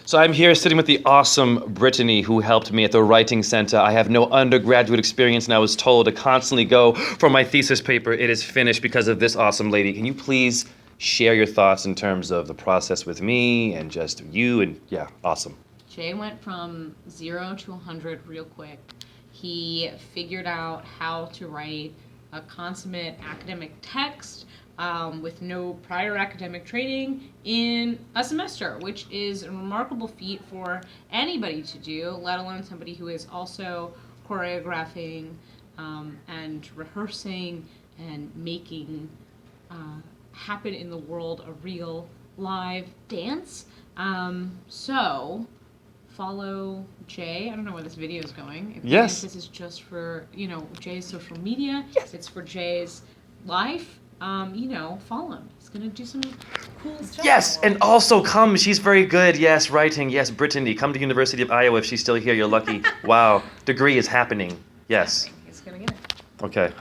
So I'm here sitting with the awesome Brittany, who helped me at the Writing Center. I have no undergraduate experience, and I was told to constantly go for my thesis paper. It is finished because of this awesome lady. Can you please share your thoughts in terms of the process with me and just you? And yeah, awesome. Jay went from 0 to 100 real quick. He figured out how to write a consummate academic text with no prior academic training in a semester, which is a remarkable feat for anybody to do, let alone somebody who is also choreographing and rehearsing and making happen in the world a real live dance. So follow Jay. I don't know where this video is going. If Yes. this is just for, Jay's social media. Yes. It's for Jay's life. Follow him. He's gonna do some cool stuff. Yes, and also come. She's very good. Yes, writing. Yes, Brittany. Come to University of Iowa if she's still here. You're lucky. Wow, degree is happening. Yes. He's gonna get it. Okay.